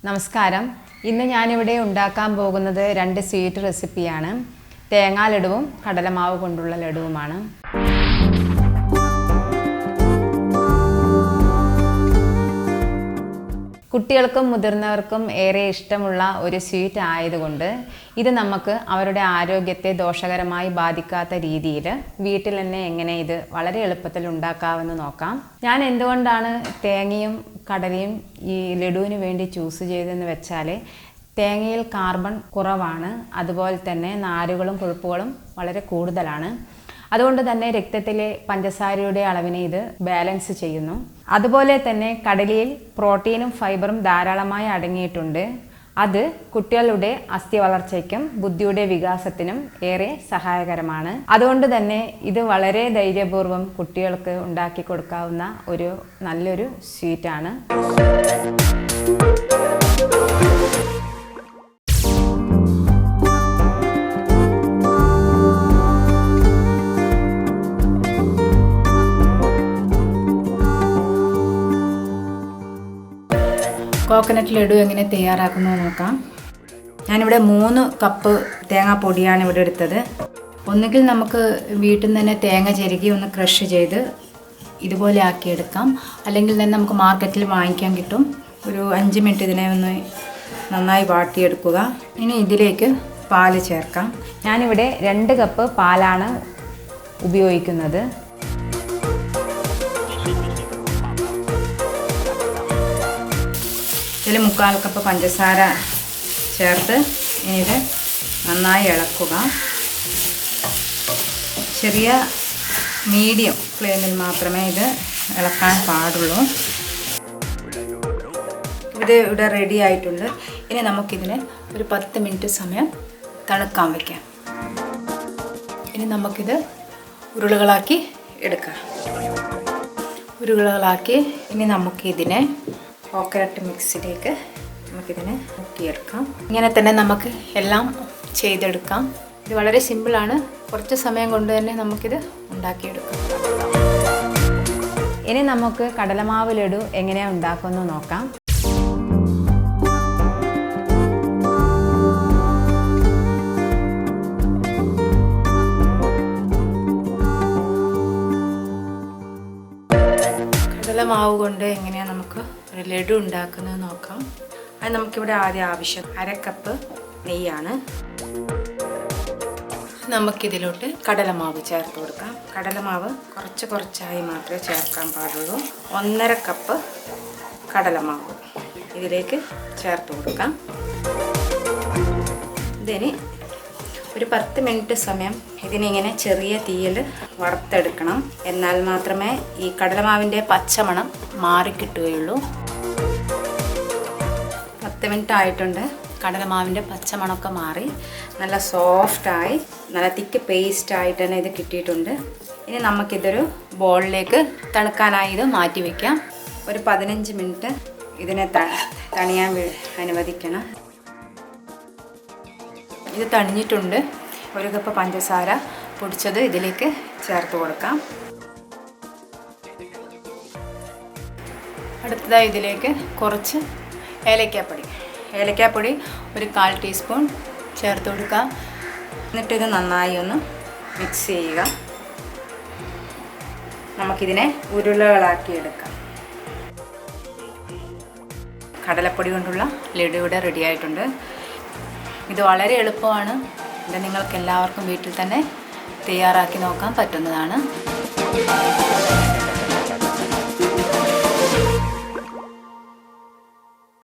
നമസ്കാരം. ഇന്ന് ഞാനിവിടെ ഉണ്ടാക്കാൻ പോകുന്നത് രണ്ട് സ്വീറ്റ് റെസിപ്പിയാണ്. തേങ്ങാ ലഡുവും കടലമാവ് കൊണ്ടുള്ള ലഡുവുമാണ്. കുട്ടികൾക്കും മുതിർന്നവർക്കും ഏറെ ഇഷ്ടമുള്ള ഒരു സ്വീറ്റ് ആയതുകൊണ്ട് ഇത് നമുക്ക് അവരുടെ ആരോഗ്യത്തെ ദോഷകരമായി ബാധിക്കാത്ത രീതിയിൽ വീട്ടിൽ തന്നെ എങ്ങനെ ഇത് വളരെ എളുപ്പത്തിൽ ഉണ്ടാക്കാമെന്ന് നോക്കാം. ഞാൻ എന്തുകൊണ്ടാണ് തേങ്ങയും കടലയും ഈ ലഡുവിന് വേണ്ടി ചൂസ് ചെയ്തതെന്ന് വെച്ചാൽ, തേങ്ങയിൽ കാർബൺ കുറവാണ്, അതുപോലെ തന്നെ നാരുകളും കൊഴുപ്പുകളും വളരെ കൂടുതലാണ്. അതുകൊണ്ട് തന്നെ രക്തത്തിലെ പഞ്ചസാരയുടെ അളവിനെ ഇത് ബാലൻസ് ചെയ്യുന്നു. അതുപോലെ തന്നെ കടലയിൽ പ്രോട്ടീനും ഫൈബറും ധാരാളമായി അടങ്ങിയിട്ടുണ്ട്. അത് കുട്ടികളുടെ അസ്ഥി വളർച്ചയ്ക്കും ബുദ്ധിയുടെ വികാസത്തിനും ഏറെ സഹായകരമാണ്. അതുകൊണ്ട് തന്നെ ഇത് വളരെ ധൈര്യപൂർവ്വം കുട്ടികൾക്ക് ഉണ്ടാക്കി കൊടുക്കാവുന്ന ഒരു നല്ലൊരു സ്വീറ്റാണ്. കോക്കനട്ട് ലഡു എങ്ങനെ തയ്യാറാക്കുന്നത് നോക്കാം. ഞാനിവിടെ 3 കപ്പ് തേങ്ങാപ്പൊടിയാണ് ഇവിടെ എടുത്തത്. ഒന്നുകിൽ നമുക്ക് വീട്ടിൽ നിന്ന് തന്നെ തേങ്ങ ചിരകി ഒന്ന് ക്രഷ് ചെയ്ത് ഇതുപോലെ ആക്കിയെടുക്കാം, അല്ലെങ്കിൽ തന്നെ നമുക്ക് മാർക്കറ്റിൽ വാങ്ങിക്കാൻ കിട്ടും. ഒരു 5 മിനിറ്റ് ഇതിനെ ഒന്ന് നന്നായി വാട്ടിയെടുക്കുക. ഇനി ഇതിലേക്ക് പാല് ചേർക്കാം. ഞാനിവിടെ 2 കപ്പ് പാലാണ് ഉപയോഗിക്കുന്നത്. ഇതിൽ 1/4 കപ്പ് പഞ്ചസാര ചേർത്ത് ഇനി ഇത് നന്നായി ഇളക്കുക. ചെറിയ മീഡിയം ഫ്ലെയിമിൽ മാത്രമേ ഇത് ഇളക്കാൻ പാടുള്ളൂ. ഇത് ഇവിടെ റെഡി ആയിട്ടുണ്ട്. ഇനി നമുക്കിതിനെ ഒരു 10 മിനിറ്റ് സമയം തണുക്കാൻ വയ്ക്കാം. ഇനി നമുക്കിത് ഉരുളകളാക്കി എടുക്കാം. ഉരുളകളാക്കി ഇനി നമുക്കിതിനെ കോക്കനട്ട് മിക്സിലേക്ക് നമുക്കിതിനെ മുക്കിയെടുക്കാം. ഇങ്ങനെ തന്നെ നമുക്ക് എല്ലാം ചെയ്തെടുക്കാം. ഇത് വളരെ സിമ്പിളാണ്. കുറച്ച് സമയം കൊണ്ട് തന്നെ നമുക്കിത് ഉണ്ടാക്കിയെടുക്കാം. ഇനി നമുക്ക് കടലമാവ് ലഡു എങ്ങനെയാണ് ഉണ്ടാക്കുമെന്ന് നോക്കാം. കടലമാവ് കൊണ്ട് എങ്ങനെയാണ് നമുക്ക് ഒരു ലഡു ഉണ്ടാക്കുന്നത് നോക്കാം. അത് നമുക്കിവിടെ ആദ്യം ആവശ്യം 1/2 കപ്പ് നെയ്യാണ്. നമുക്കിതിലോട്ട് കടലമാവ് ചേർത്ത് കൊടുക്കാം. കടലമാവ് കുറച്ചായി മാത്രമേ ചേർക്കാൻ പാടുള്ളൂ. 1/2 കപ്പ് കടലമാവ് ഇതിലേക്ക് ചേർത്ത് കൊടുക്കാം. ഇതിന് ഒരു 10 മിനിറ്റ് സമയം ഇതിനിങ്ങനെ ചെറിയ തീയിൽ വറുത്തെടുക്കണം. എന്നാൽ മാത്രമേ ഈ കടലമാവിൻ്റെ പച്ചമണം മാറിക്കിട്ടുകയുള്ളൂ. 10 മിനിറ്റ് ആയിട്ടുണ്ട്. കടലമാവിൻ്റെ പച്ചമണമൊക്കെ മാറി നല്ല സോഫ്റ്റായി നല്ല തിക്ക് പേസ്റ്റായിട്ട് തന്നെ ഇത് കിട്ടിയിട്ടുണ്ട്. ഇനി നമുക്കിതൊരു ബോളിലേക്ക് തണുക്കാനായി ഇത് മാറ്റി വയ്ക്കാം. ഒരു 15 മിനിറ്റ് ഇതിനെ തണിയാൻ അനുവദിക്കണം. ഇത് തണിഞ്ഞിട്ടുണ്ട്. 1 കപ്പ് പഞ്ചസാര പൊടിച്ചത് ഇതിലേക്ക് ചേർത്ത് കൊടുക്കാം. അടുത്തതായി ഇതിലേക്ക് കുറച്ച് ഏലക്കാപ്പൊടി ഒരു 1/4 ടീസ്പൂൺ ചേർത്ത് കൊടുക്കാം. എന്നിട്ടിത് നന്നായി ഒന്ന് മിക്സ് ചെയ്യുക. നമുക്കിതിനെ ഉരുളകളാക്കി എടുക്കാം. കടലപ്പൊടി കൊണ്ടുള്ള ലഡു ഇവിടെ റെഡി ആയിട്ടുണ്ട്. ഇത് വളരെ എളുപ്പമാണ്. ഇത് നിങ്ങൾക്ക് എല്ലാവർക്കും വീട്ടിൽ തന്നെ തയ്യാറാക്കി നോക്കാൻ പറ്റുന്നതാണ്.